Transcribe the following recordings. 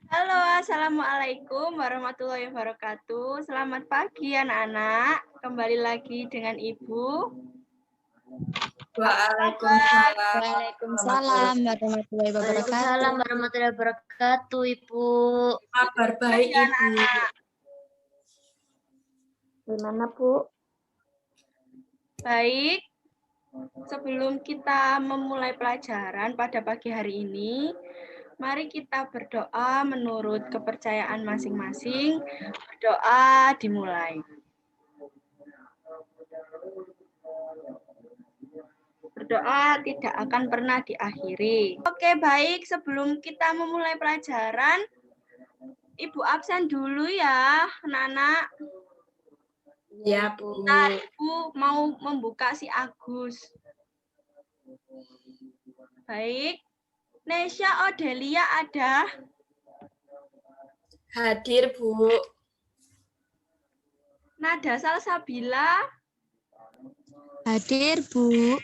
Halo, Assalamualaikum warahmatullahi wabarakatuh. Selamat pagi anak-anak. Kembali lagi dengan Ibu. Waalaikumsalam. Waalaikumsalam warahmatullahi wabarakatuh. Waalaikumsalam warahmatullahi wabarakatuh, Ibu. Kabar baik, Ya, Ibu. anak-anak. Gimana, Bu? Baik, sebelum kita memulai pelajaran pada pagi hari ini, mari kita berdoa menurut kepercayaan masing-masing. Berdoa dimulai. Berdoa tidak akan pernah diakhiri. Oke, baik. Sebelum kita memulai pelajaran, Ibu absen dulu ya, anak-anak. Ya, Bu. Nah, Ibu mau membuka si Agus. Baik. Nesya Odelia ada? Hadir, Bu. Nada Salsabila? Hadir, Bu.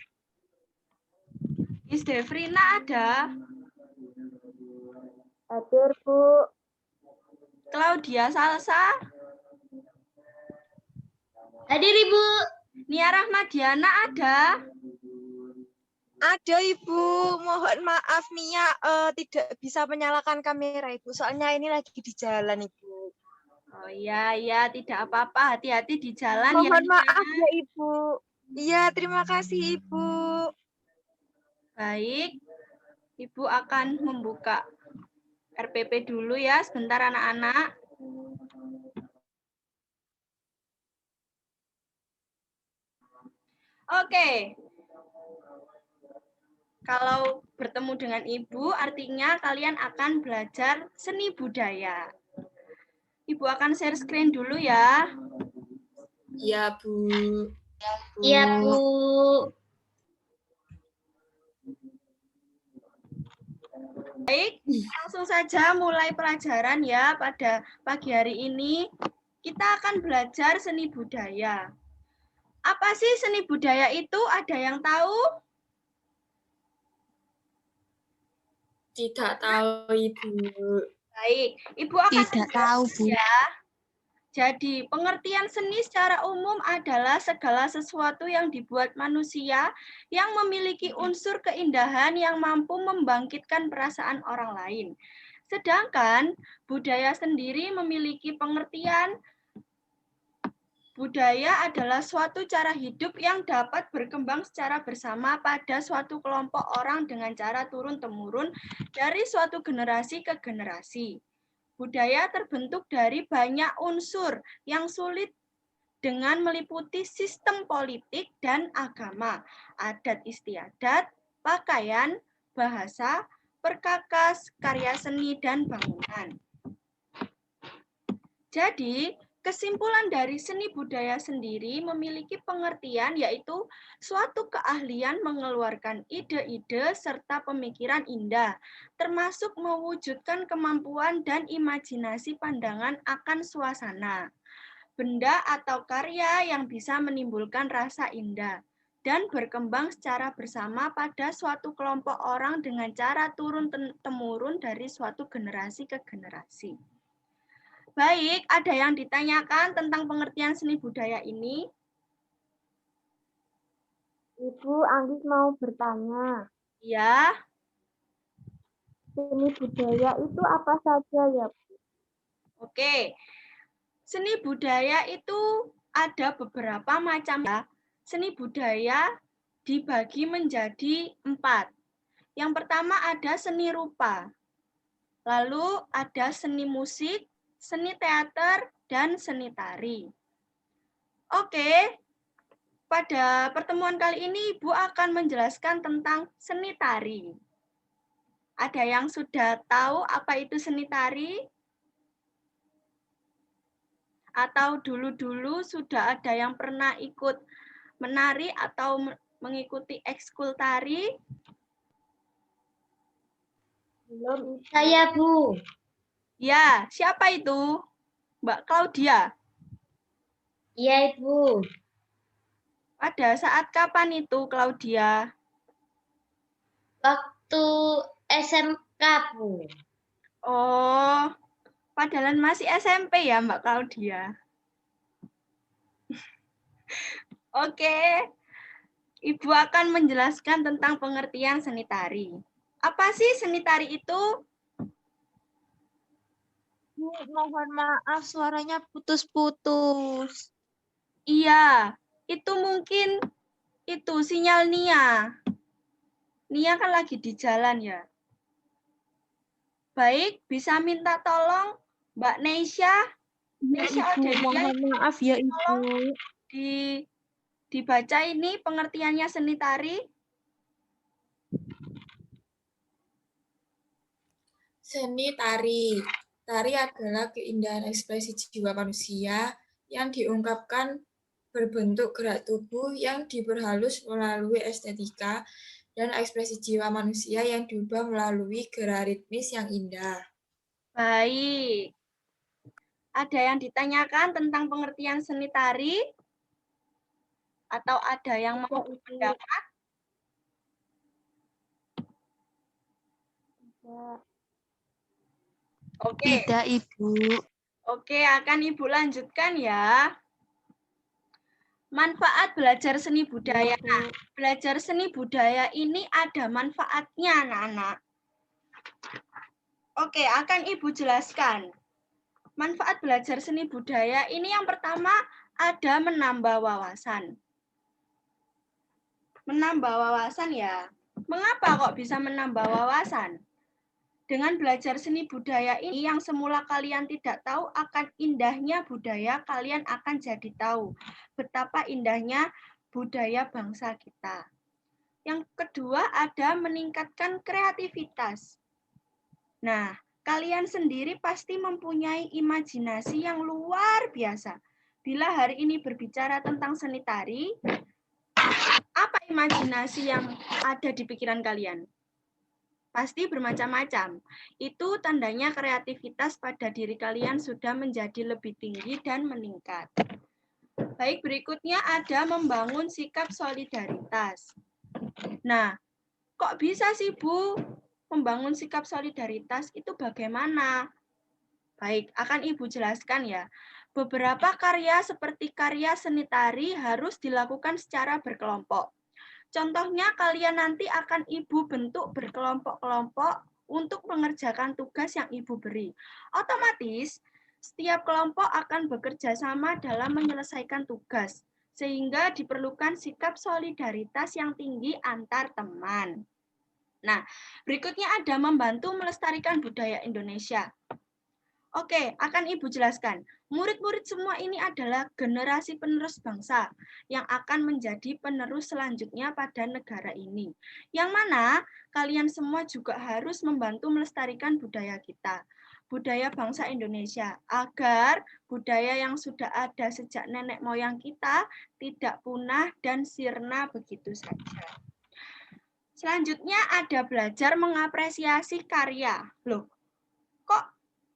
Isdefrina ada? Hadir, Bu. Claudia Salsa? Hadir, Ibu. Nia Rahmadiana ada? Ada, Ibu. Mohon maaf Nia tidak bisa menyalakan kamera, Ibu. Soalnya ini lagi di jalan, Ibu. Oh iya, tidak apa-apa. Hati-hati di jalan ya. Mohon Nia. maaf ya, Ibu. Iya, terima kasih, Ibu. Baik. Ibu akan membuka RPP dulu ya, sebentar anak-anak. Oke. Kalau bertemu dengan Ibu, artinya kalian akan belajar seni budaya. Ibu akan share screen dulu ya. Ya, Bu. Iya, Bu. Baik, langsung saja mulai pelajaran ya pada pagi hari ini. Kita akan belajar seni budaya. Apa sih seni budaya itu? Ada yang tahu? Tidak tahu, Ibu. Baik, Ibu akan Tidak tahu, Bu. ya. Jadi, pengertian seni secara umum adalah segala sesuatu yang dibuat manusia yang memiliki unsur keindahan yang mampu membangkitkan perasaan orang lain. Sedangkan budaya sendiri memiliki pengertian budaya adalah suatu cara hidup yang dapat berkembang secara bersama pada suatu kelompok orang dengan cara turun-temurun dari suatu generasi ke generasi. Budaya terbentuk dari banyak unsur yang sulit dengan meliputi sistem politik dan agama, adat istiadat, pakaian, bahasa, perkakas, karya seni, dan bangunan. Jadi, kesimpulan dari seni budaya sendiri memiliki pengertian yaitu suatu keahlian mengeluarkan ide-ide serta pemikiran indah, termasuk mewujudkan kemampuan dan imajinasi pandangan akan suasana, benda atau karya yang bisa menimbulkan rasa indah, dan berkembang secara bersama pada suatu kelompok orang dengan cara turun-temurun dari suatu generasi ke generasi. Baik, ada yang ditanyakan tentang pengertian seni budaya ini? Ibu, Anggis mau bertanya. Ya, Seni budaya itu apa saja ya, Bu? oke. Seni budaya itu ada beberapa macam ya. Seni budaya dibagi menjadi 4. Yang pertama ada seni rupa. Lalu ada seni musik, seni teater, dan seni tari. Oke, pada pertemuan kali ini Ibu akan menjelaskan tentang seni tari. Ada yang sudah tahu apa itu seni tari? Atau dulu-dulu sudah ada yang pernah ikut menari atau mengikuti ekskul tari? Belum, Ibu. Saya, Bu. Ya, siapa itu? Mbak Claudia. Iya, Ibu. Pada saat kapan itu, Claudia? Waktu SMK, Bu. Oh, padahal masih SMP ya Mbak Claudia. Oke, Ibu akan menjelaskan tentang pengertian seni tari. Apa sih seni tari itu? Bu, mohon maaf suaranya putus-putus. Iya, itu mungkin itu sinyal Nia. Nia kan lagi di jalan ya. Baik, bisa minta tolong Mbak Neisha. Ya, Neisha Ibu, Odelia, mohon maaf ya, Ibu. tolong dibaca ini pengertiannya seni tari. Seni tari. Tari adalah keindahan ekspresi jiwa manusia yang diungkapkan berbentuk gerak tubuh yang diperhalus melalui estetika dan ekspresi jiwa manusia yang diubah melalui gerak ritmis yang indah. Baik. Ada yang ditanyakan tentang pengertian seni tari? Atau ada yang mau berpendapat? Oke. Tidak, Ibu. Oke, akan Ibu lanjutkan ya. Manfaat belajar seni budaya. Nah, belajar seni budaya ini ada manfaatnya, anak-anak. Oke, akan Ibu jelaskan. Manfaat belajar seni budaya ini yang pertama ada menambah wawasan. Menambah wawasan ya. Mengapa kok bisa menambah wawasan? Dengan belajar seni budaya ini yang semula kalian tidak tahu akan indahnya budaya, kalian akan jadi tahu betapa indahnya budaya bangsa kita. Yang kedua ada meningkatkan kreativitas. Nah, kalian sendiri pasti mempunyai imajinasi yang luar biasa. Bila hari ini berbicara tentang seni tari, apa imajinasi yang ada di pikiran kalian? Pasti bermacam-macam. Itu tandanya kreativitas pada diri kalian sudah menjadi lebih tinggi dan meningkat. Baik, berikutnya ada membangun sikap solidaritas. Nah, kok bisa sih Bu membangun sikap solidaritas itu bagaimana? Baik, akan Ibu jelaskan ya. Beberapa karya seperti karya seni tari harus dilakukan secara berkelompok. Contohnya kalian nanti akan Ibu bentuk berkelompok-kelompok untuk mengerjakan tugas yang Ibu beri. Otomatis setiap kelompok akan bekerja sama dalam menyelesaikan tugas, sehingga diperlukan sikap solidaritas yang tinggi antar teman. Nah, berikutnya ada membantu melestarikan budaya Indonesia. Oke, akan Ibu jelaskan. Murid-murid semua ini adalah generasi penerus bangsa yang akan menjadi penerus selanjutnya pada negara ini. Yang mana kalian semua juga harus membantu melestarikan budaya kita, budaya bangsa Indonesia, agar budaya yang sudah ada sejak nenek moyang kita tidak punah dan sirna begitu saja. Selanjutnya ada belajar mengapresiasi karya. Loh,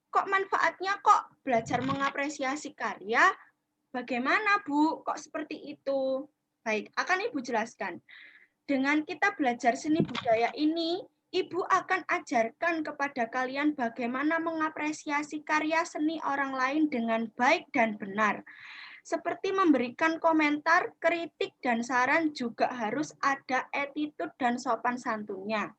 kok manfaatnya kok belajar mengapresiasi karya? Bagaimana Bu? Kok seperti itu? Baik, akan Ibu jelaskan. Dengan kita belajar seni budaya ini, Ibu akan ajarkan kepada kalian bagaimana mengapresiasi karya seni orang lain dengan baik dan benar. Seperti memberikan komentar, kritik, dan saran juga harus ada attitude dan sopan santunnya.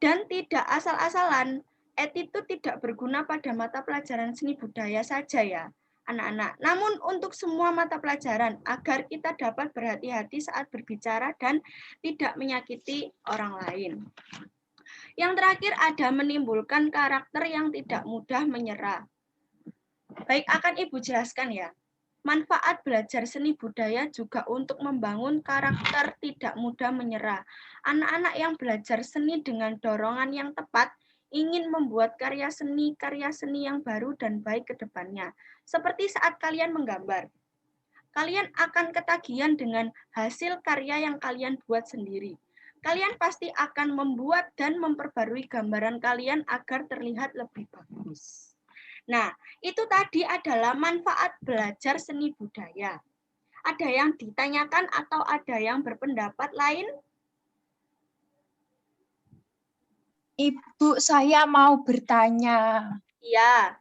Dan tidak asal-asalan. Attitude tidak berguna pada mata pelajaran seni budaya saja ya, anak-anak. Namun untuk semua mata pelajaran agar kita dapat berhati-hati saat berbicara dan tidak menyakiti orang lain. Yang terakhir ada menimbulkan karakter yang tidak mudah menyerah. Baik, akan Ibu jelaskan ya. Manfaat belajar seni budaya juga untuk membangun karakter tidak mudah menyerah. Anak-anak yang belajar seni dengan dorongan yang tepat ingin membuat karya seni yang baru dan baik ke depannya. Seperti saat kalian menggambar. Kalian akan ketagihan dengan hasil karya yang kalian buat sendiri. Kalian pasti akan membuat dan memperbarui gambaran kalian agar terlihat lebih bagus. Nah, itu tadi adalah manfaat belajar seni budaya. Ada yang ditanyakan atau ada yang berpendapat lain? Ibu, saya mau bertanya. Iya.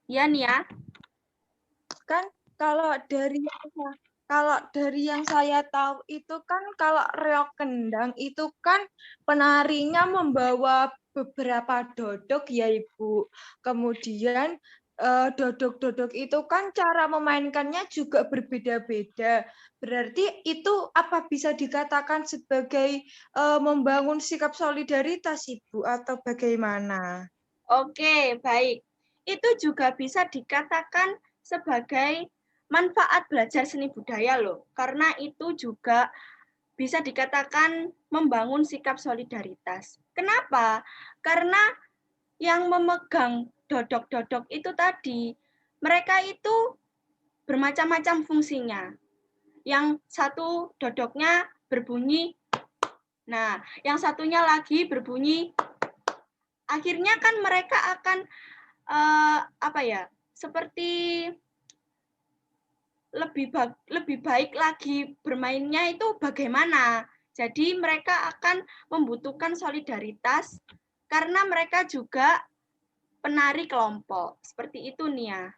Iya nih ya. Kan kalau dari yang saya tahu itu kan kalau reok kendang itu kan penarinya membawa beberapa dodok ya Ibu. Kemudian dodok-dodok itu kan cara memainkannya juga berbeda-beda. Berarti itu apa bisa dikatakan sebagai membangun sikap solidaritas Ibu atau bagaimana? Oke, baik. Itu juga bisa dikatakan sebagai manfaat belajar seni budaya loh. Karena itu juga bisa dikatakan membangun sikap solidaritas. Kenapa? Karena yang memegang dodok-dodok itu tadi, mereka itu bermacam-macam fungsinya. Yang satu dodoknya berbunyi, nah yang satunya lagi berbunyi. Akhirnya kan mereka akan seperti lebih baik lagi bermainnya itu bagaimana. Jadi mereka akan membutuhkan solidaritas karena mereka juga penari kelompok. Seperti itu, Nia.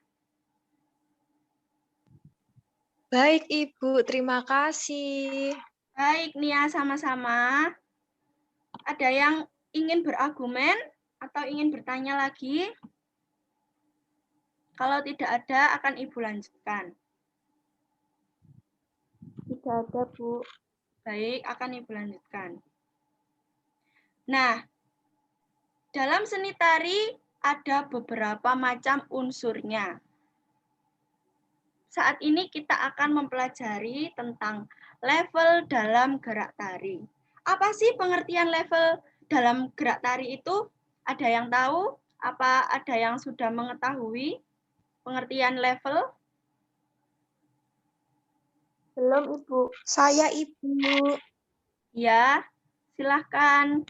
Baik Ibu, terima kasih. Baik, Nia, sama-sama. Ada yang ingin berargumen atau ingin bertanya lagi? Kalau tidak ada, akan Ibu lanjutkan. Tidak ada, Bu. Baik, akan Ibu lanjutkan. Nah, dalam seni tari ada beberapa macam unsurnya. Saat ini kita akan mempelajari tentang level dalam gerak tari. Apa sih pengertian level dalam gerak tari itu? Ada yang tahu? Apa ada yang sudah mengetahui pengertian level? Belum, Ibu. Saya Ibu. Ya, silahkan.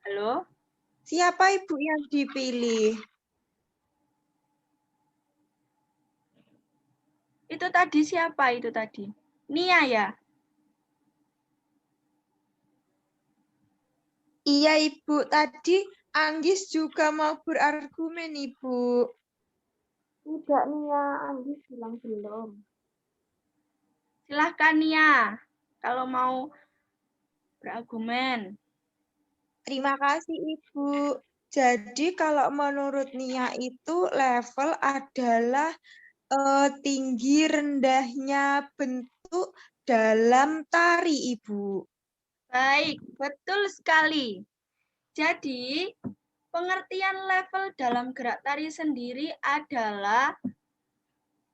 Halo? Siapa Ibu yang dipilih? Itu tadi siapa itu tadi? Nia ya? Iya Ibu, tadi Anggis juga mau berargumen Ibu. Tidak, Nia. Anggis bilang belum. Silahkan Nia, kalau mau berargumen. Terima kasih Ibu. Jadi kalau menurut Nia itu level adalah tinggi rendahnya bentuk dalam tari Ibu. Baik, betul sekali. Jadi, pengertian level dalam gerak tari sendiri adalah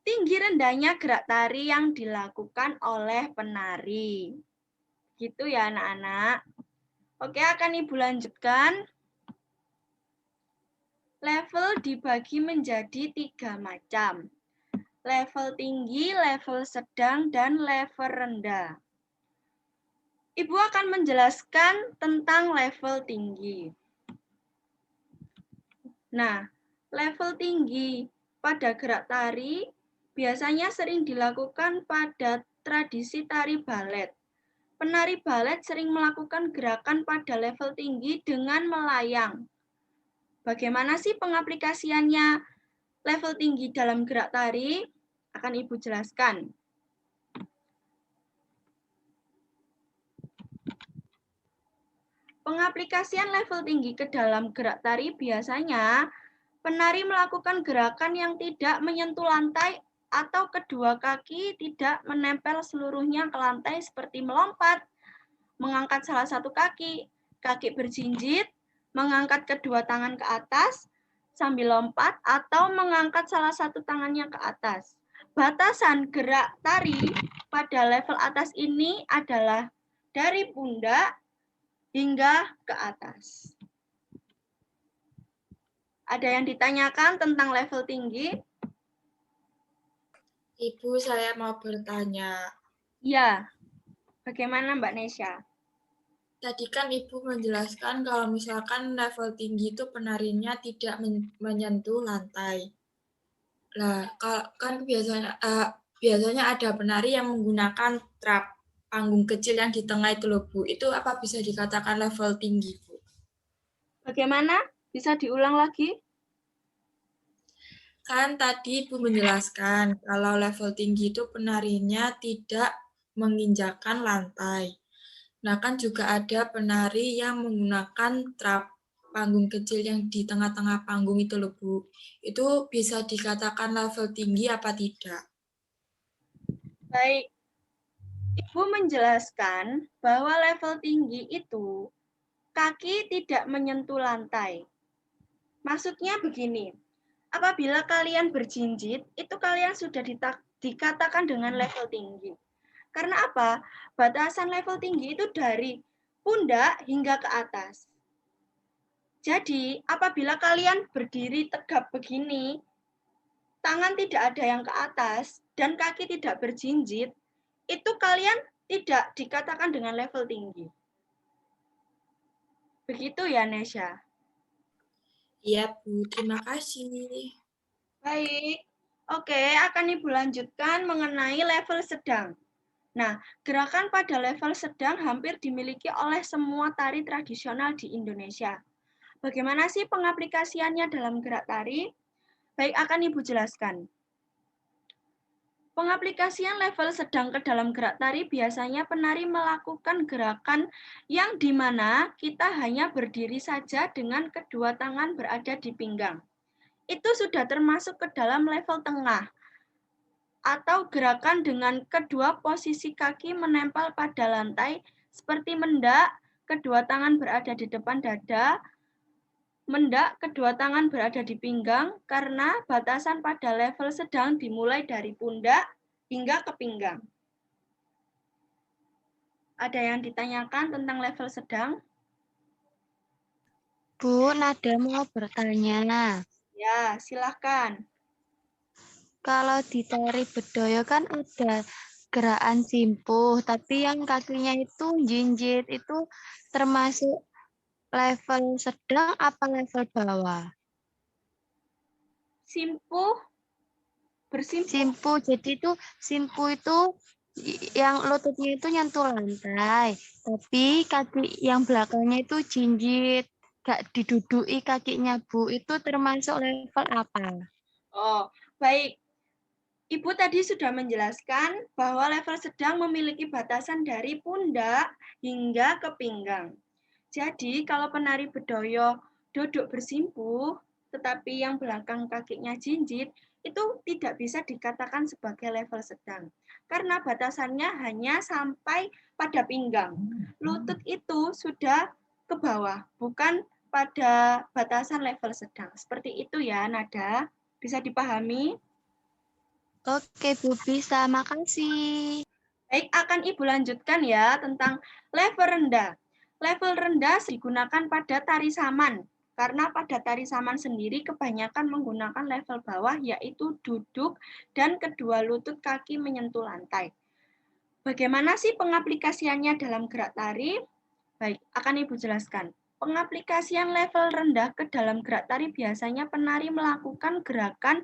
tinggi rendahnya gerak tari yang dilakukan oleh penari. Gitu ya anak-anak. Oke, akan Ibu lanjutkan. Level dibagi menjadi 3 macam. Level tinggi, level sedang, dan level rendah. Ibu akan menjelaskan tentang level tinggi. Nah, level tinggi pada gerak tari biasanya sering dilakukan pada tradisi tari balet. Penari balet sering melakukan gerakan pada level tinggi dengan melayang. Bagaimana sih pengaplikasiannya level tinggi dalam gerak tari? Akan Ibu jelaskan. Pengaplikasian level tinggi ke dalam gerak tari biasanya penari melakukan gerakan yang tidak menyentuh lantai atau kedua kaki tidak menempel seluruhnya ke lantai seperti melompat, mengangkat salah satu kaki, kaki berjinjit, mengangkat kedua tangan ke atas sambil lompat atau mengangkat salah satu tangannya ke atas. Batasan gerak tari pada level atas ini adalah dari pundak hingga ke atas. Ada yang ditanyakan tentang level tinggi? Ibu, saya mau bertanya. Ya, bagaimana Mbak Nesya? Tadi kan Ibu menjelaskan kalau misalkan level tinggi itu penarinya tidak menyentuh lantai. Lah, kan biasanya ada penari yang menggunakan trap panggung kecil yang di tengah itu loh, Bu. Itu apa bisa dikatakan level tinggi, Bu? Bagaimana? Bisa diulang lagi? Kan tadi Ibu menjelaskan kalau level tinggi itu penarinya tidak menginjakan lantai. Nah, kan juga ada penari yang menggunakan trap panggung kecil yang di tengah-tengah panggung itu loh, Bu. Itu bisa dikatakan level tinggi apa tidak? Baik, Ibu menjelaskan bahwa level tinggi itu kaki tidak menyentuh lantai. Maksudnya begini, apabila kalian berjinjit, itu kalian sudah dikatakan dengan level tinggi. Karena apa? Batasan level tinggi itu dari pundak hingga ke atas. Jadi, apabila kalian berdiri tegap begini, tangan tidak ada yang ke atas, dan kaki tidak berjinjit, itu kalian tidak dikatakan dengan level tinggi. Begitu ya, Nesya? Iya, Bu. Terima kasih. Baik. Oke, akan Ibu lanjutkan mengenai level sedang. Nah, gerakan pada level sedang hampir dimiliki oleh semua tari tradisional di Indonesia. Bagaimana sih pengaplikasiannya dalam gerak tari? Baik, akan Ibu jelaskan. Pengaplikasian level sedang ke dalam gerak tari biasanya penari melakukan gerakan yang dimana kita hanya berdiri saja dengan kedua tangan berada di pinggang. Itu sudah termasuk ke dalam level tengah, atau gerakan dengan kedua posisi kaki menempel pada lantai seperti mendak, kedua tangan berada di depan dada, mendak, kedua tangan berada di pinggang karena batasan pada level sedang dimulai dari pundak hingga ke pinggang. Ada yang ditanyakan tentang level sedang? Bu, Nada mau bertanya. Ya, silahkan. Kalau di tari bedoyo kan ada gerakan simpuh, tapi yang kakinya itu jinjit, itu termasuk level sedang apa level bawah? Simpuh, bersimpuh. Simpuh, jadi itu simpuh itu yang lututnya itu nyentuh lantai, tapi kaki yang belakangnya itu jinjit, gak didudui kakinya Bu, itu termasuk level apa? Oh, baik. Ibu tadi sudah menjelaskan bahwa level sedang memiliki batasan dari pundak hingga ke pinggang. Jadi, kalau penari bedoyo duduk bersimpuh, tetapi yang belakang kakinya jinjit, itu tidak bisa dikatakan sebagai level sedang. Karena batasannya hanya sampai pada pinggang. Lutut itu sudah ke bawah, bukan pada batasan level sedang. Seperti itu ya, Nada. Bisa dipahami? Oke Bu, bisa, makasih. Baik, akan Ibu lanjutkan ya tentang level rendah. Level rendah digunakan pada tari saman, karena pada tari saman sendiri kebanyakan menggunakan level bawah, yaitu duduk dan kedua lutut kaki menyentuh lantai. Bagaimana sih pengaplikasiannya dalam gerak tari? Baik, akan Ibu jelaskan. Pengaplikasian level rendah ke dalam gerak tari biasanya penari melakukan gerakan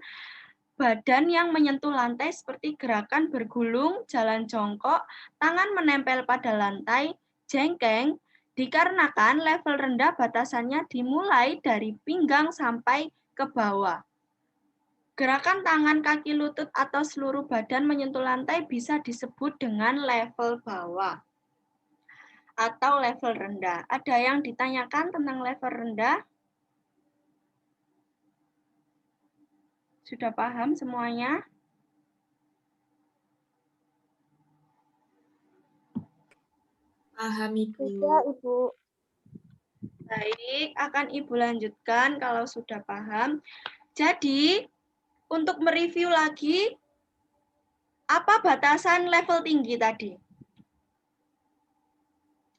badan yang menyentuh lantai seperti gerakan bergulung, jalan jongkok, tangan menempel pada lantai, jengkeng, dikarenakan level rendah batasannya dimulai dari pinggang sampai ke bawah. Gerakan tangan, kaki, lutut, atau seluruh badan menyentuh lantai bisa disebut dengan level bawah atau level rendah. Ada yang ditanyakan tentang level rendah? Sudah paham semuanya? Paham, Ibu. Sudah, Ibu. Baik, akan Ibu lanjutkan kalau sudah paham. Jadi, untuk mereview lagi, apa batasan level tinggi tadi?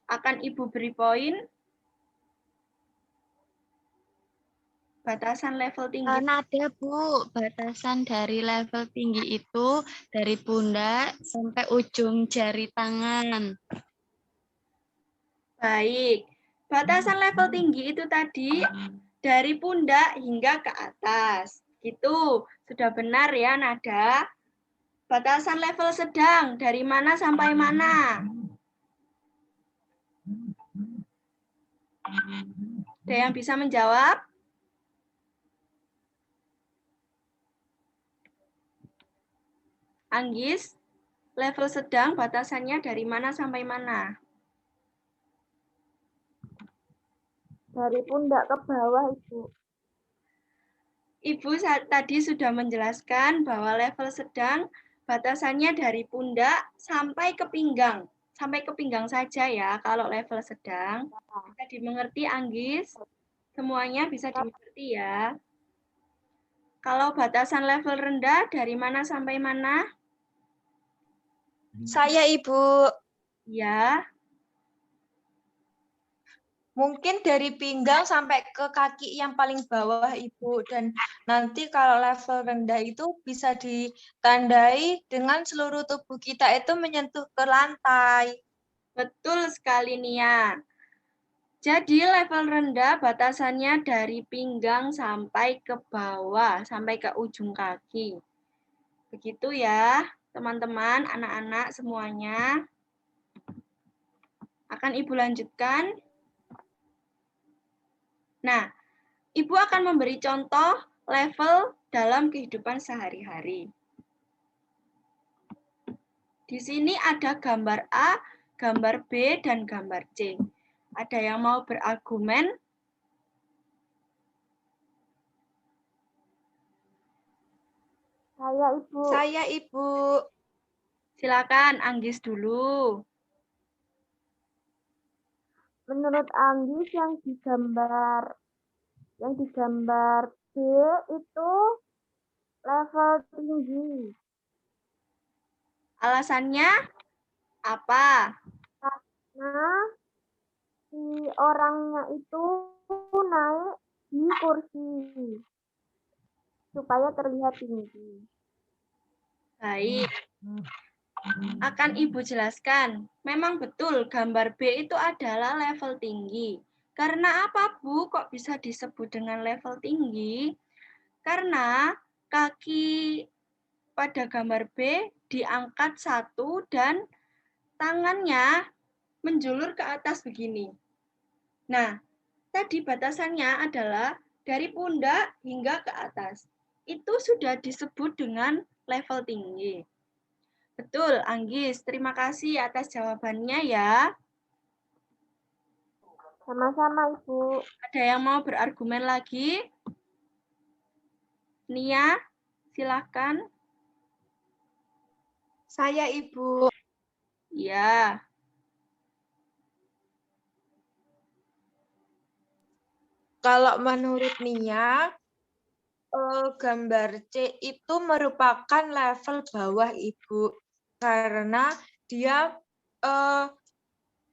Akan Ibu beri poin. Batasan level tinggi. Nada Bu, batasan dari level tinggi itu dari pundak sampai ujung jari tangan. Baik, batasan level tinggi itu tadi dari pundak hingga ke atas. Gitu, sudah benar ya Nada. Batasan level sedang dari mana sampai mana? Ada yang bisa menjawab? Anggis, level sedang batasannya dari mana sampai mana? Dari pundak ke bawah, Ibu. Ibu tadi sudah menjelaskan bahwa level sedang batasannya dari pundak sampai ke pinggang. Sampai ke pinggang saja ya kalau level sedang. Bisa dimengerti Anggis? Semuanya bisa dimengerti ya. Kalau batasan level rendah dari mana sampai mana? Saya Ibu, Ya, mungkin dari pinggang sampai ke kaki yang paling bawah Ibu. Dan nanti kalau level rendah itu bisa ditandai dengan seluruh tubuh kita itu menyentuh ke lantai. betul sekali Nia. Jadi level rendah batasannya dari pinggang sampai ke bawah, sampai ke ujung kaki. Begitu ya, teman-teman, anak-anak semuanya. Akan Ibu lanjutkan. Nah, Ibu akan memberi contoh level dalam kehidupan sehari-hari. Di sini ada gambar A, gambar B, dan gambar C. Ada yang mau berargumen? Saya, Ibu. Saya Ibu. Silakan Anggis dulu. Menurut Anggis yang digambar B itu level tinggi. Alasannya apa? Karena si orangnya itu naik di kursi supaya terlihat tinggi. Baik. Akan Ibu jelaskan. Memang betul gambar B itu adalah level tinggi. Karena apa Bu kok bisa disebut dengan level tinggi? Karena kaki pada gambar B diangkat satu dan tangannya menjulur ke atas begini. Nah, tadi batasannya adalah dari pundak hingga ke atas. Itu sudah disebut dengan level tinggi. Betul, Anggis. Terima kasih atas jawabannya ya. Sama-sama, Ibu. Ada yang mau berargumen lagi? Nia, silakan. Saya Ibu. Ya, Kalau menurut Nia, gambar C itu merupakan level bawah Ibu. Karena dia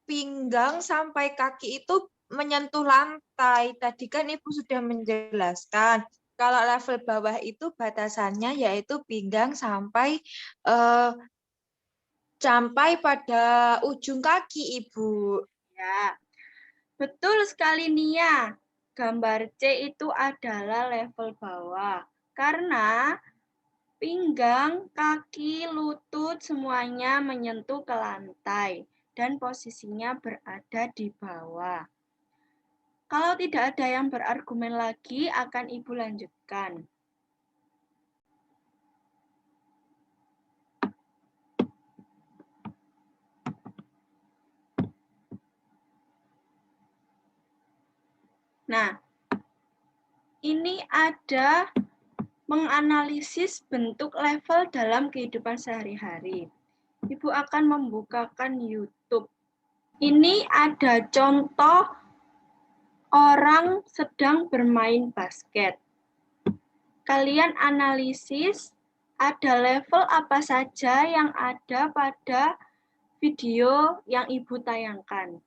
pinggang sampai kaki itu menyentuh lantai. Tadi kan Ibu sudah menjelaskan. Kalau level bawah itu batasannya yaitu pinggang sampai pada ujung kaki Ibu. ya. Betul sekali Nia. Gambar C itu adalah level bawah. Karena pinggang, kaki, lutut semuanya menyentuh ke lantai dan posisinya berada di bawah. Kalau tidak ada yang berargumen lagi, akan Ibu lanjutkan. Nah, ini ada menganalisis bentuk level dalam kehidupan sehari-hari. Ibu akan membukakan YouTube. Ini ada contoh orang sedang bermain basket. Kalian analisis ada level apa saja yang ada pada video yang Ibu tayangkan.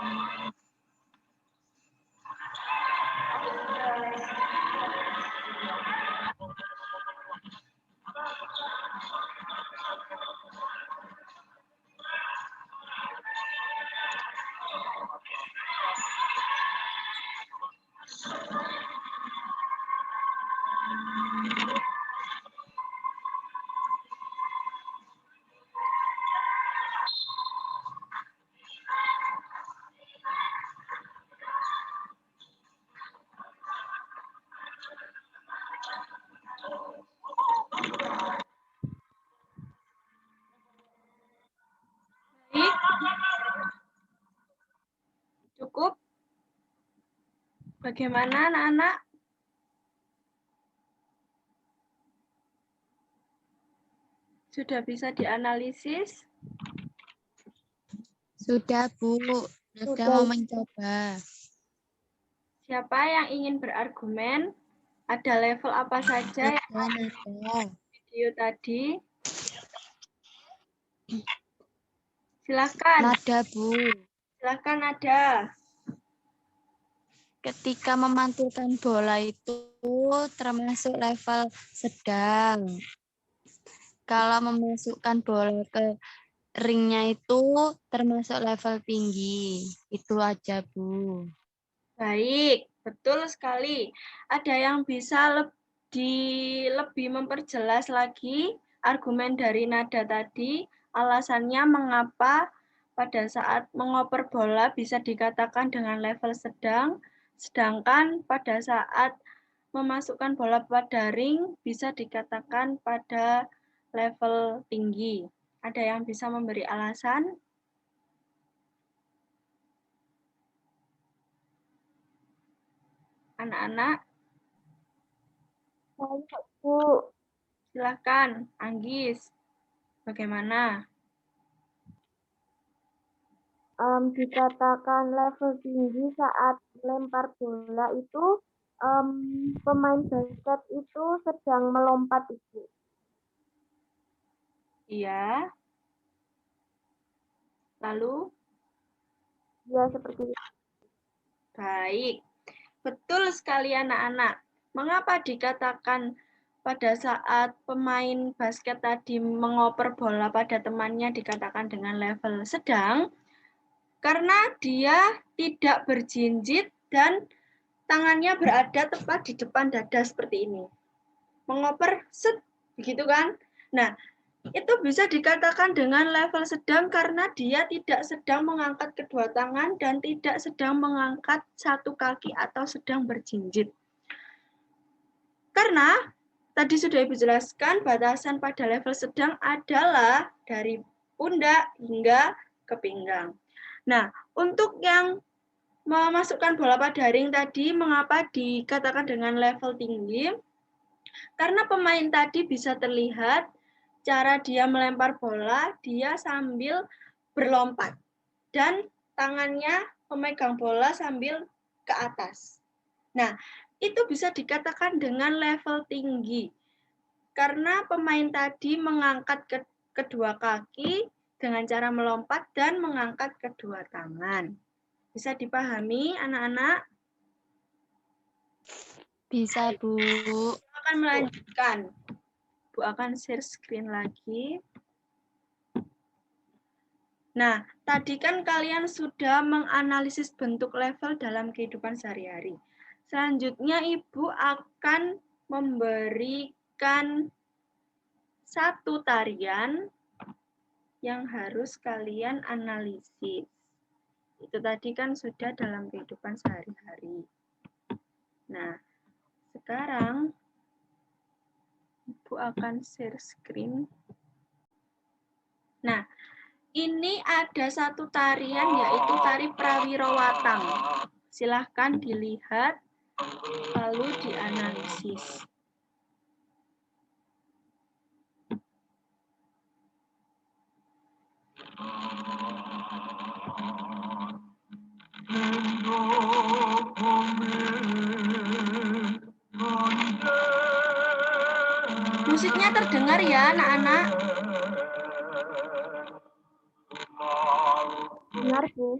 Baik. Cukup? Bagaimana anak-anak? Sudah bisa dianalisis? Sudah, Bu. Sudah mau mencoba. Siapa yang ingin berargumen? Ada level apa saja yang Nada. video tadi? Silakan, Nada, Bu. silakan ada. Ketika memantulkan bola itu termasuk level sedang. Kalau memasukkan bola ke ringnya itu termasuk level tinggi. Itu aja, Bu. Baik, betul sekali. Ada yang bisa lebih memperjelas lagi argumen dari nada tadi, alasannya mengapa pada saat mengoper bola bisa dikatakan dengan level sedang, sedangkan pada saat memasukkan bola pada ring bisa dikatakan pada level tinggi. Ada yang bisa memberi alasan? Anak-anak, Saya, Bu, silahkan, Anggis. Bagaimana? dikatakan level tinggi saat lempar bola itu pemain basket itu sedang melompat itu. Iya. Lalu, Ya seperti itu. baik. Betul sekali anak-anak. Mengapa dikatakan pada saat pemain basket tadi mengoper bola pada temannya dikatakan dengan level sedang? Karena dia tidak berjinjit dan tangannya berada tepat di depan dada seperti ini. Mengoper set, begitu kan? Nah, itu bisa dikatakan dengan level sedang karena dia tidak sedang mengangkat kedua tangan dan tidak sedang mengangkat satu kaki atau sedang berjinjit. Karena tadi sudah Ibu jelaskan batasan pada level sedang adalah dari pundak hingga ke pinggang. Nah, untuk yang memasukkan bola pada ring tadi, mengapa dikatakan dengan level tinggi? Karena pemain tadi bisa terlihat cara dia melempar bola, dia sambil berlompat. Dan tangannya memegang bola sambil ke atas. Nah, itu bisa dikatakan dengan level tinggi. Karena pemain tadi mengangkat kedua kaki dengan cara melompat dan mengangkat kedua tangan. Bisa dipahami anak-anak? Bisa, Bu. Akan melanjutkan. Bu akan share screen lagi. Nah, tadi kan kalian sudah menganalisis bentuk level dalam kehidupan sehari-hari. Selanjutnya Ibu akan memberikan satu tarian yang harus kalian analisis. Itu tadi kan sudah dalam kehidupan sehari-hari. Nah, sekarang Ibu akan share screen. Nah, ini ada satu tarian yaitu tari Prawirowatang. Silahkan dilihat lalu dianalisis. Musiknya terdengar ya anak-anak? Benar, Bu.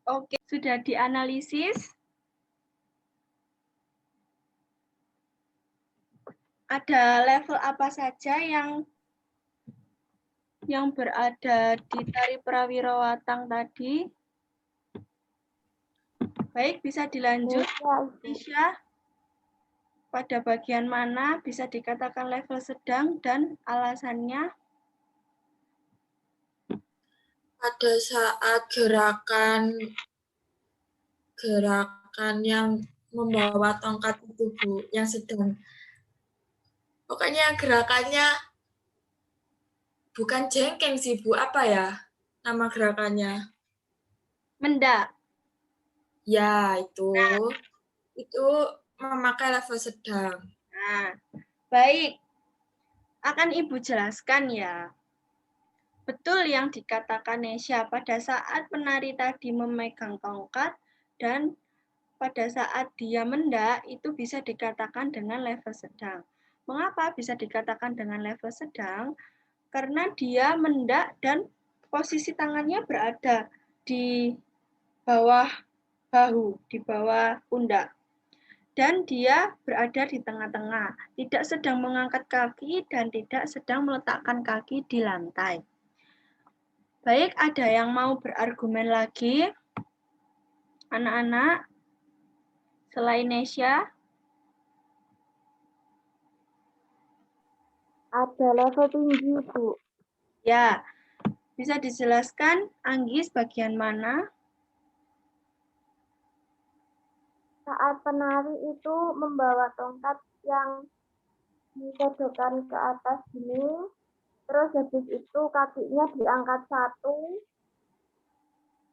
Oke, sudah dianalisis. Ada level apa saja yang berada di tari Prawirowatang tadi? Baik, bisa dilanjut. Tisha, pada bagian mana bisa dikatakan level sedang dan alasannya? Pada saat gerakan yang membawa tongkat itu, Bu, yang sedang. Pokoknya gerakannya bukan jengking sih, Bu. Apa ya nama gerakannya? Mendak. Ya, itu memakai level sedang. Nah, baik. Akan Ibu jelaskan ya. Betul yang dikatakan Nesya, pada saat penari tadi memegang tongkat dan pada saat dia mendak itu bisa dikatakan dengan level sedang. Mengapa bisa dikatakan dengan level sedang? Karena dia mendak dan posisi tangannya berada di bawah bahu, di bawah pundak. Dan dia berada di tengah-tengah, tidak sedang mengangkat kaki dan tidak sedang meletakkan kaki di lantai. Baik, ada yang mau berargumen lagi? Anak-anak, selain Nesya? Ada level tinggi, Bu. Ya, bisa dijelaskan Anggis bagian mana? Saat penari itu membawa tongkat yang ditodongkan ke atas gini, terus habis itu kakinya diangkat satu,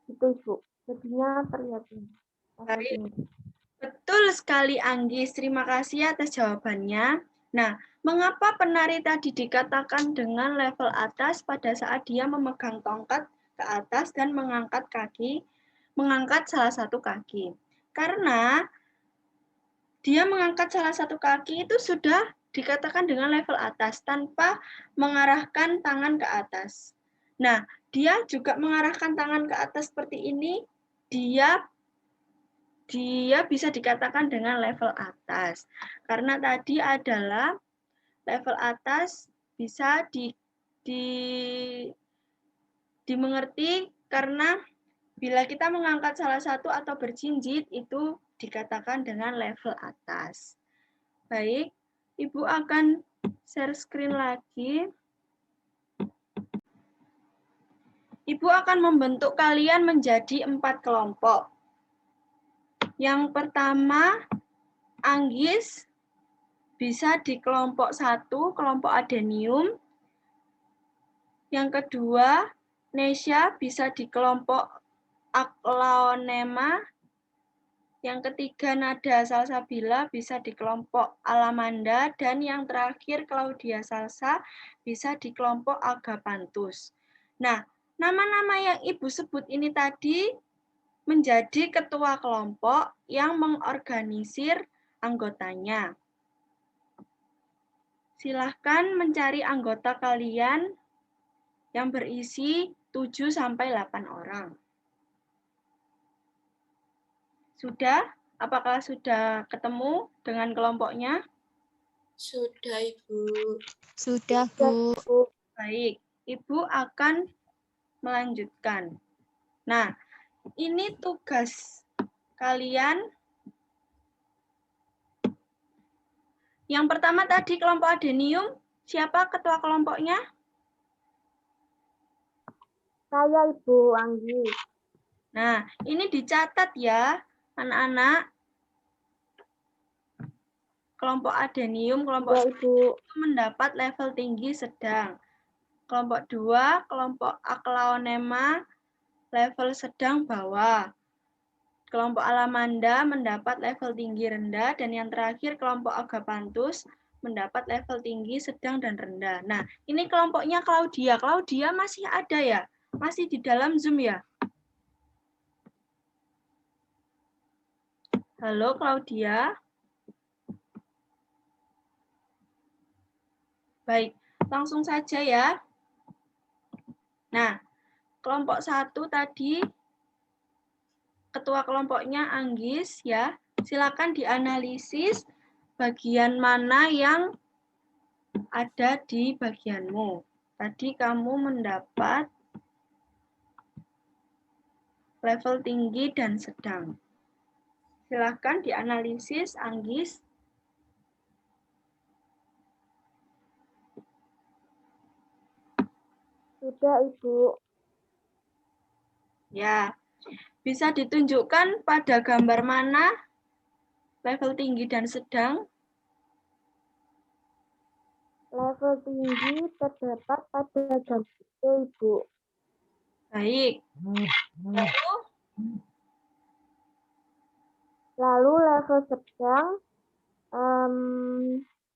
gitu Bu. Jadinya terlihat ini. Baik. Betul sekali Anggis, terima kasih atas jawabannya. Nah, mengapa penari tadi dikatakan dengan level atas pada saat dia memegang tongkat ke atas dan mengangkat salah satu kaki? Karena dia mengangkat salah satu kaki itu sudah dikatakan dengan level atas tanpa mengarahkan tangan ke atas. Nah, dia juga mengarahkan tangan ke atas seperti ini, dia bisa dikatakan dengan level atas. Karena tadi adalah level atas bisa dimengerti karena bila kita mengangkat salah satu atau berjinjit itu dikatakan dengan level atas. Baik, Ibu akan share screen lagi. Ibu akan membentuk kalian menjadi 4 kelompok. Yang pertama, Anggis bisa di kelompok 1, kelompok adenium. Yang kedua, Nesya bisa di kelompok Aglaonema. Yang ketiga, Nada Salsabila bisa di kelompok Alamanda. Dan yang terakhir, Claudia Salsa bisa di kelompok Agapanthus. Nah, nama-nama yang Ibu sebut ini tadi menjadi ketua kelompok yang mengorganisir anggotanya. Silahkan mencari anggota kalian yang berisi 7-8 orang. Sudah? Apakah sudah ketemu dengan kelompoknya? Sudah, Ibu. Sudah, Bu. Baik, Ibu akan melanjutkan. Nah, ini tugas kalian. Yang pertama tadi kelompok adenium, siapa ketua kelompoknya? Saya Ibu Anggi. Nah, ini dicatat ya, anak-anak. Kelompok adenium, kelompok Ya, 1 Ibu. itu mendapat level tinggi sedang. Kelompok 2, kelompok Aclaonema, level sedang bawah. Kelompok Alamanda mendapat level tinggi rendah, dan yang terakhir kelompok Agapanthus mendapat level tinggi sedang dan rendah. Nah, ini kelompoknya Claudia. Claudia masih ada ya? Masih di dalam Zoom ya? Halo Claudia. Baik, langsung saja ya. Nah, kelompok 1 tadi ketua kelompoknya Anggis ya. Silakan dianalisis bagian mana yang ada di bagianmu. Tadi kamu mendapat level tinggi dan sedang. Silakan dianalisis Anggis. Sudah, Ibu. Ya, bisa ditunjukkan pada gambar mana level tinggi dan sedang? Level tinggi terdapat pada gambar C, Ibu. Baik. Lalu level sedang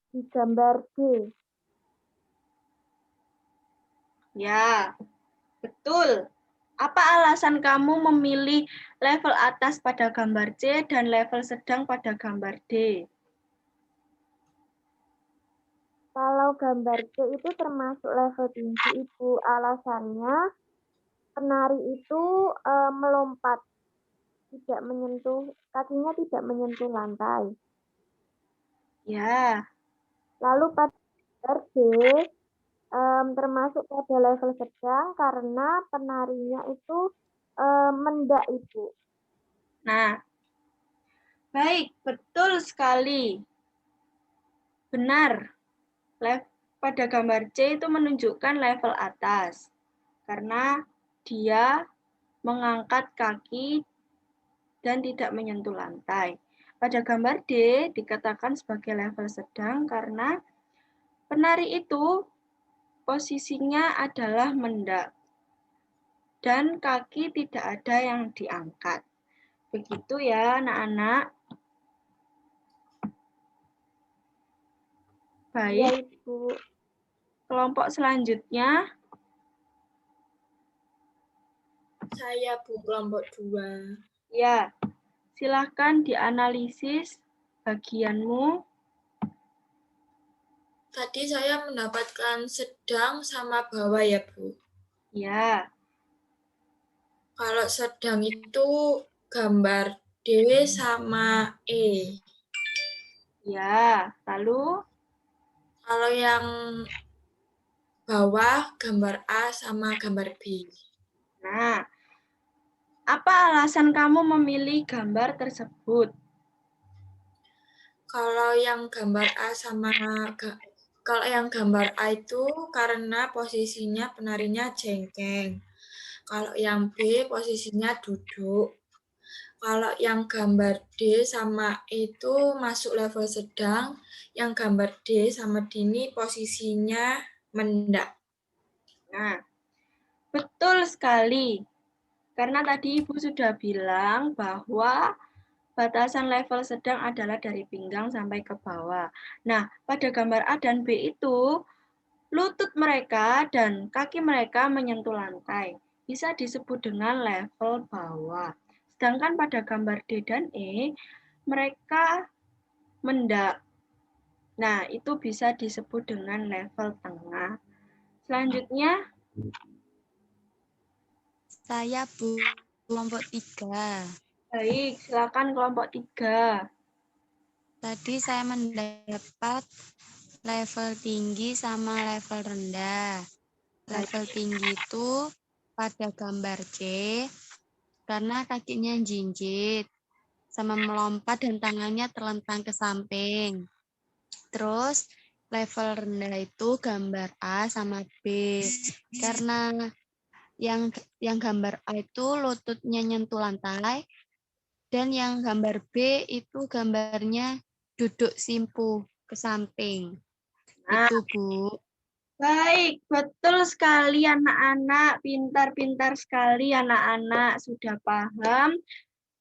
di gambar D. Ya, betul. Apa alasan kamu memilih level atas pada gambar C dan level sedang pada gambar D? Kalau gambar C itu termasuk level tinggi, Ibu. Alasannya penari itu melompat, tidak menyentuh, kakinya tidak menyentuh lantai. Ya, Lalu pada gambar D termasuk pada level sedang karena penarinya itu mendak, Ibu. nah, baik, betul sekali. Benar, pada gambar C itu menunjukkan level atas. Karena dia mengangkat kaki dan tidak menyentuh lantai. Pada gambar D dikatakan sebagai level sedang karena penari itu posisinya adalah mendak dan kaki tidak ada yang diangkat. Begitu ya anak-anak. Ya, Baik, Ibu. kelompok selanjutnya. Saya Bu, kelompok 2. Ya, silahkan dianalisis bagianmu. Tadi saya mendapatkan sedang sama bawah ya, Bu. Ya, Kalau sedang itu gambar D sama E. ya. Lalu, Kalau yang bawah gambar A sama gambar B. nah, apa alasan kamu memilih gambar tersebut? Kalau yang gambar A sama kalau yang gambar A itu karena posisinya penarinya jengkeng. Kalau yang B posisinya duduk. Kalau yang gambar D sama E itu masuk level sedang, yang gambar D sama D ini posisinya mendak. Nah, betul sekali. Karena tadi Ibu sudah bilang bahwa batasan level sedang adalah dari pinggang sampai ke bawah. Nah, pada gambar A dan B itu, lutut mereka dan kaki mereka menyentuh lantai. Bisa disebut dengan level bawah. Sedangkan pada gambar D dan E, mereka mendak. Nah, itu bisa disebut dengan level tengah. Selanjutnya, Saya Bu, kelompok 3. baik, silakan kelompok 3. Tadi saya mendapat level tinggi sama level rendah. Level tinggi itu pada gambar C karena kakinya jinjit sama melompat dan tangannya terlentang ke samping. Terus level rendah itu gambar A sama B karena yang gambar A itu lututnya nyentuh lantai dan yang gambar B itu gambarnya duduk simpu ke samping. Nah, Itu, Bu. baik, betul sekali anak-anak, pintar-pintar sekali anak-anak, sudah paham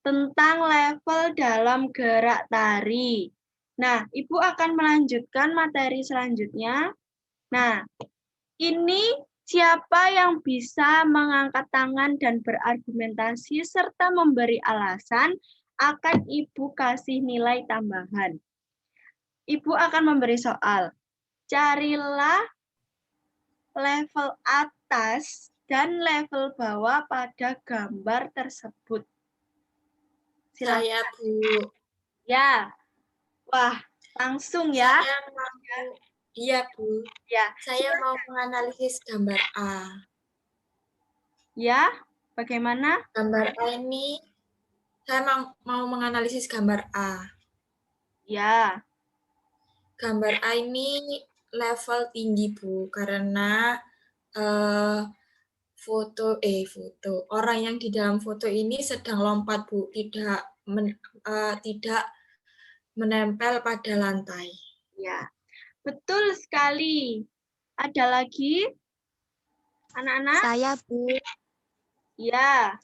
tentang level dalam gerak tari. Nah, Ibu akan melanjutkan materi selanjutnya. Nah, ini siapa yang bisa mengangkat tangan dan berargumentasi serta memberi alasan akan Ibu kasih nilai tambahan. Ibu akan memberi soal. Carilah level atas dan level bawah pada gambar tersebut. Silakan. Saya, Bu. Ya. Wah, langsung ya. Saya mau, iya, Bu. Ya. Saya mau menganalisis gambar A. Ya, bagaimana? Gambar A ini, saya mau menganalisis gambar A. Ya. Gambar A ini level tinggi, Bu, karena foto orang yang di dalam foto ini sedang lompat, Bu, tidak menempel pada lantai. Ya. Betul sekali. Ada lagi? Anak-anak? Saya, Bu. Ya.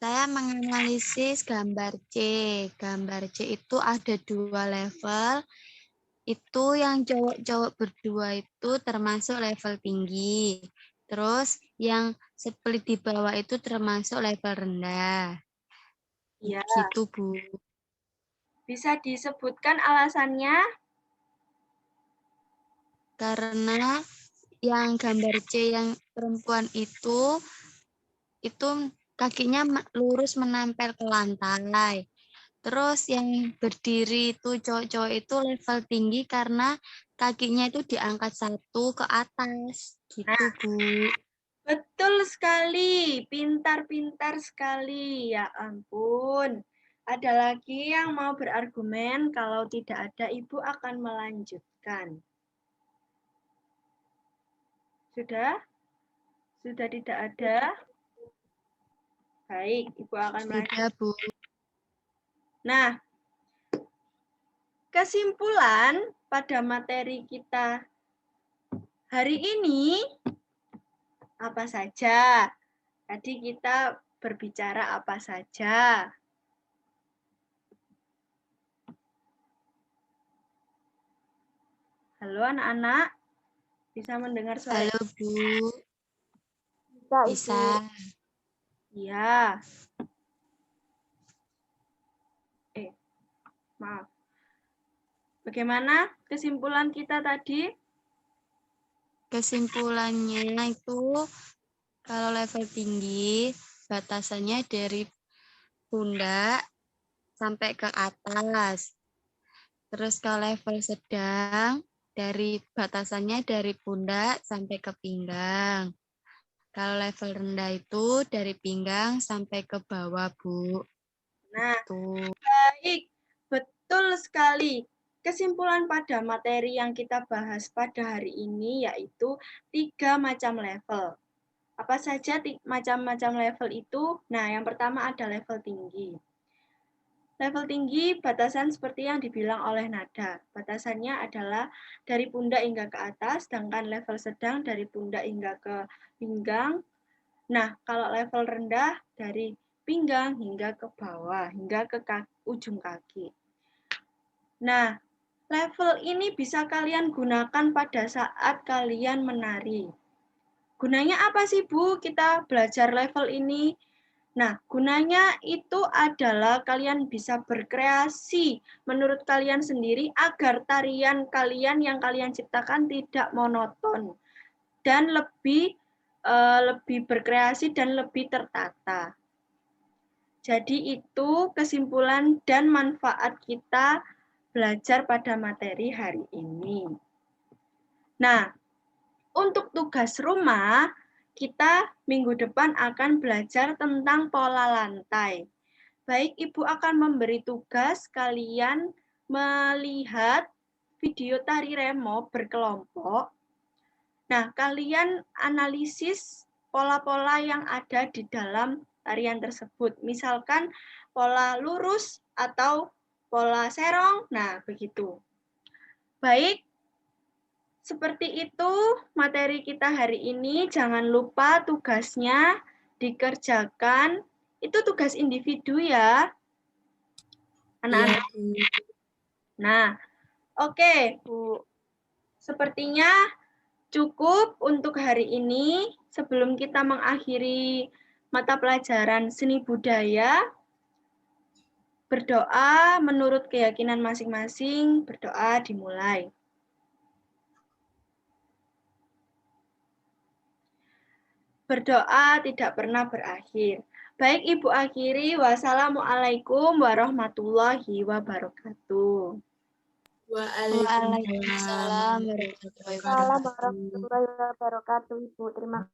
Saya menganalisis gambar C. Gambar C itu ada 2 level. Itu yang cowok-cowok berdua itu termasuk level tinggi. Terus yang split di bawah itu termasuk level rendah. Ya. Gitu, Bu. Bisa disebutkan alasannya? Karena yang gambar C yang perempuan itu kakinya lurus menempel ke lantai. Terus yang berdiri itu cowok-cowok itu level tinggi karena kakinya itu diangkat 1 ke atas. Gitu, Bu. Betul sekali. Pintar-pintar sekali. Ya ampun. Ada lagi yang mau berargumen? Kalau tidak ada, Ibu akan melanjutkan. Sudah? Sudah tidak ada? Baik, Ibu akan melanjutkan. Sudah, Bu. Nah, kesimpulan pada materi kita hari ini apa saja? Tadi kita berbicara apa saja? Halo anak-anak, bisa mendengar suara? Halo, Bu. Bisa, Ibu. Bisa. Iya. Maaf. Bagaimana kesimpulan kita tadi? Kesimpulannya itu kalau level tinggi batasannya dari pundak sampai ke atas. Terus kalau level sedang batasannya dari pundak sampai ke pinggang. Kalau level rendah itu dari pinggang sampai ke bawah, Bu. Nah, Tuh. baik. Betul sekali. Kesimpulan pada materi yang kita bahas pada hari ini yaitu 3 macam level. Apa saja macam-macam level itu? Nah, yang pertama ada level tinggi. Level tinggi batasan seperti yang dibilang oleh Nada. Batasannya adalah dari pundak hingga ke atas, sedangkan level sedang dari pundak hingga ke pinggang. Nah, kalau level rendah dari pinggang hingga ke bawah, hingga ke ujung kaki. Nah, level ini bisa kalian gunakan pada saat kalian menari. Gunanya apa sih, Bu, kita belajar level ini? Nah, gunanya itu adalah kalian bisa berkreasi menurut kalian sendiri agar tarian kalian yang kalian ciptakan tidak monoton dan lebih berkreasi dan lebih tertata. Jadi itu kesimpulan dan manfaat kita belajar pada materi hari ini. Nah, untuk tugas rumah, kita minggu depan akan belajar tentang pola lantai. Baik, Ibu akan memberi tugas kalian melihat video tari remo berkelompok. Nah, kalian analisis pola-pola yang ada di dalam tarian tersebut. Misalkan pola lurus atau pola serong. Nah, begitu. Baik, seperti itu materi kita hari ini. Jangan lupa tugasnya dikerjakan. Itu tugas individu ya, anak-anak. Iya, Bu. Nah, oke, Bu. Sepertinya cukup untuk hari ini. Sebelum kita mengakhiri mata pelajaran seni budaya, berdoa menurut keyakinan masing-masing, berdoa dimulai. Berdoa tidak pernah berakhir. Baik, Ibu akhiri. Wassalamualaikum warahmatullahi wabarakatuh. Waalaikumsalam Waalaikumsalam warahmatullahi Salam wabarakatuh. warahmatullahi wabarakatuh, Ibu. Terima